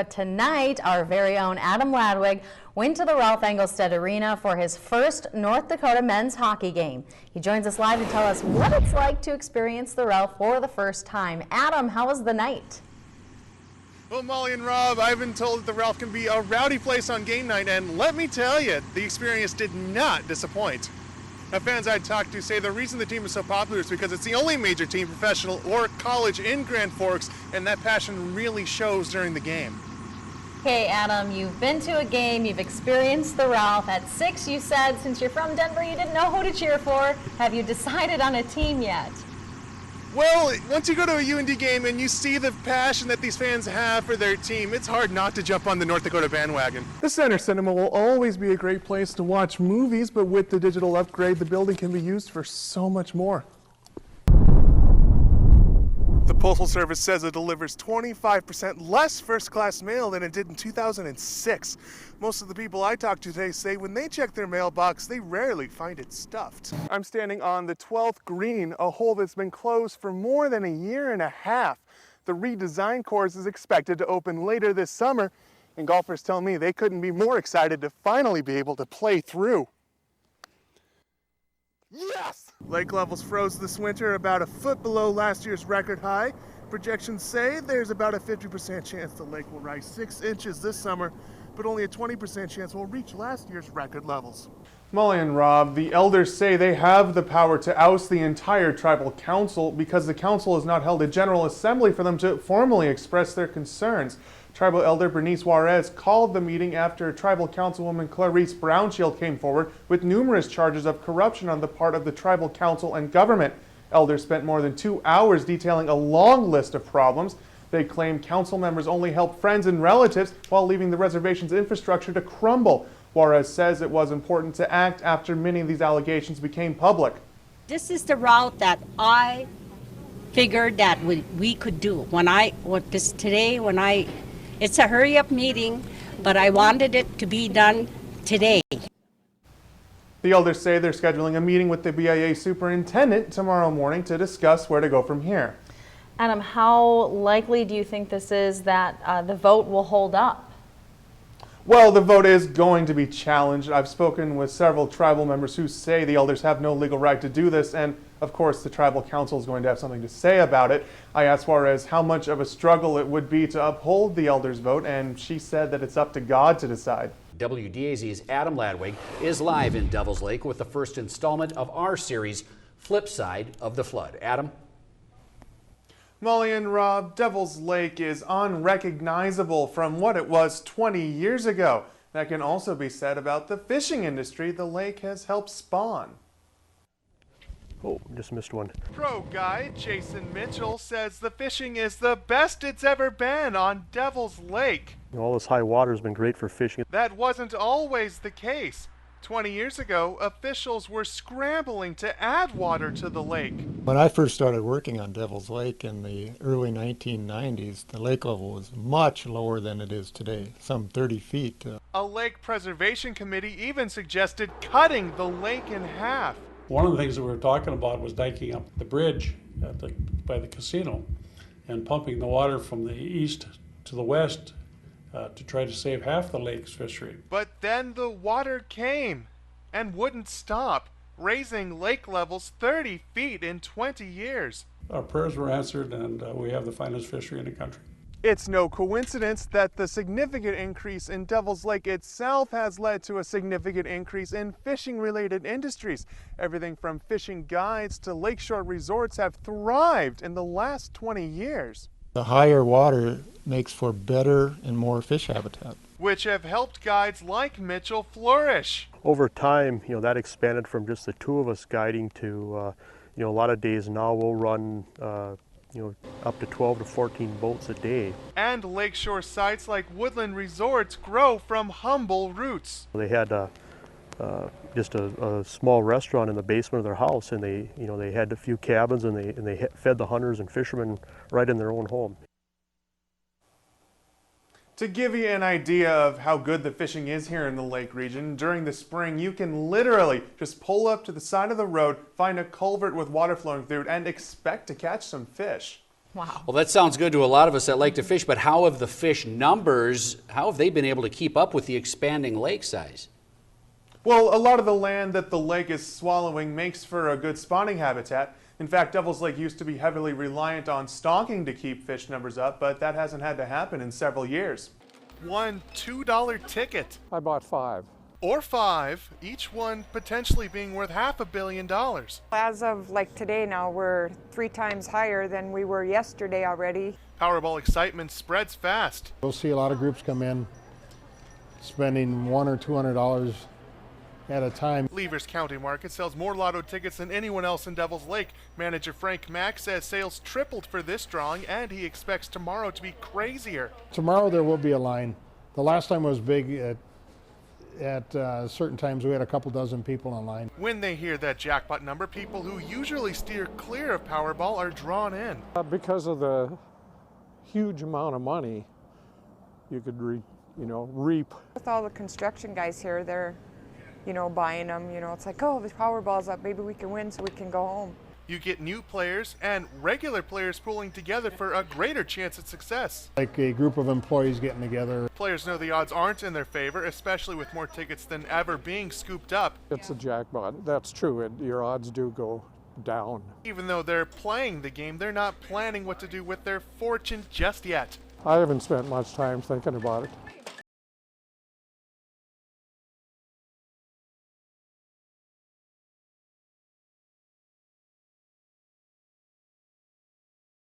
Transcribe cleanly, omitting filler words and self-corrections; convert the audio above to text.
Tonight, our very own Adam Ladwig went to the Ralph Engelstad Arena for his first North Dakota men's hockey game. He joins us live to tell us what it's like to experience the Ralph for the first time. Adam, how was the night? Well, Molly and Rob, I've been told that the Ralph can be a rowdy place on game night, and let me tell you, the experience did not disappoint. Now, fans I talked to say the reason the team is so popular is because it's the only major team, professional or college, in Grand Forks, and that passion really shows during the game. Okay, Adam, you've been to a game, you've experienced the Ralph. At 6, you said, since you're from Denver, you didn't know who to cheer for. Have you decided on a team yet? Well, once you go to a UND game and you see the passion that these fans have for their team, it's hard not to jump on the North Dakota bandwagon. The Center Cinema will always be a great place to watch movies, but with the digital upgrade, the building can be used for so much more. The Postal Service says it delivers 25% less first-class mail than it did in 2006. Most of the people I talked to today say when they check their mailbox, they rarely find it stuffed. I'm standing on the 12th green, a hole that's been closed for more than a year and a half. The redesigned course is expected to open later this summer, and golfers tell me they couldn't be more excited to finally be able to play through. Yes! Lake levels froze this winter about a foot below last year's record high. Projections say there's about a 50% chance the lake will rise 6 inches this summer, but only a 20% chance we'll reach last year's record levels. Molly and Rob, the elders say they have the power to oust the entire tribal council because the council has not held a general assembly for them to formally express their concerns. Tribal Elder Bernice Juarez called the meeting after Tribal Councilwoman Clarice Brownshield came forward with numerous charges of corruption on the part of the Tribal Council and government. Elders spent more than 2 hours detailing a long list of problems. They claim council members only help friends and relatives while leaving the reservation's infrastructure to crumble. Juarez says it was important to act after many of these allegations became public. This is the route that I figured that we could do. It's a hurry-up meeting, but I wanted it to be done today. The elders say they're scheduling a meeting with the BIA superintendent tomorrow morning to discuss where to go from here. Adam, how likely do you think this is that the vote will hold up? Well, the vote is going to be challenged. I've spoken with several tribal members who say the elders have no legal right to do this, and of course the tribal council is going to have something to say about it. I asked Juarez how much of a struggle it would be to uphold the elders' vote, and she said that it's up to God to decide. WDAZ's Adam Ladwig is live in Devil's Lake with the first installment of our series, Flip Side of the Flood. Adam? Molly and Rob, Devil's Lake is unrecognizable from what it was 20 years ago. That can also be said about the fishing industry the lake has helped spawn. Oh, just missed one. Pro guide Jason Mitchell says the fishing is the best it's ever been on Devil's Lake. All this high water has been great for fishing. That wasn't always the case. 20 years ago, officials were scrambling to add water to the lake. When I first started working on Devil's Lake in the early 1990s, the lake level was much lower than it is today, some 30 feet. A lake preservation committee even suggested cutting the lake in half. One of the things that we were talking about was diking up the bridge by the casino and pumping the water from the east to the west to try to save half the lake's fishery. But then the water came and wouldn't stop, raising lake levels 30 feet in 20 years. Our prayers were answered, and we have the finest fishery in the country. It's no coincidence that the significant increase in Devil's Lake itself has led to a significant increase in fishing-related industries. Everything from fishing guides to lakeshore resorts have thrived in the last 20 years. The higher water makes for better and more fish habitat, which have helped guides like Mitchell flourish. Over time, that expanded from just the two of us guiding to, a lot of days now we'll run, up to 12 to 14 boats a day. And lakeshore sites like Woodland Resorts grow from humble roots. They had just a small restaurant in the basement of their house, and they had a few cabins, and they fed the hunters and fishermen right in their own home. To give you an idea of how good the fishing is here in the lake region, during the spring you can literally just pull up to the side of the road, find a culvert with water flowing through it, and expect to catch some fish. Wow. Well, that sounds good to a lot of us that like to fish, but how have the fish numbers, how have they been able to keep up with the expanding lake size? Well, a lot of the land that the lake is swallowing makes for a good spawning habitat. In fact, Devil's Lake used to be heavily reliant on stocking to keep fish numbers up, but that hasn't had to happen in several years. One $2 ticket, I bought 5. or 5, each one potentially being worth $500 million. As of like today now, we're 3 times higher than we were yesterday already. Powerball excitement spreads fast. We'll see a lot of groups come in spending $100 or $200 at a time. Leavers County Market sells more lotto tickets than anyone else in Devil's Lake. Manager Frank Mack says sales tripled for this drawing, and he expects tomorrow to be crazier. Tomorrow there will be a line. The last time was big. At certain times we had a couple dozen people in line. When they hear that jackpot number, people who usually steer clear of Powerball are drawn in. Because of the huge amount of money you could reap. With all the construction guys here, they're, buying them. It's like, oh, the Powerball's up, maybe we can win so we can go home. You get new players and regular players pooling together for a greater chance at success. Like a group of employees getting together. Players know the odds aren't in their favor, especially with more tickets than ever being scooped up. It's a jackpot. That's true. Your odds do go down. Even though they're playing the game, they're not planning what to do with their fortune just yet. I haven't spent much time thinking about it.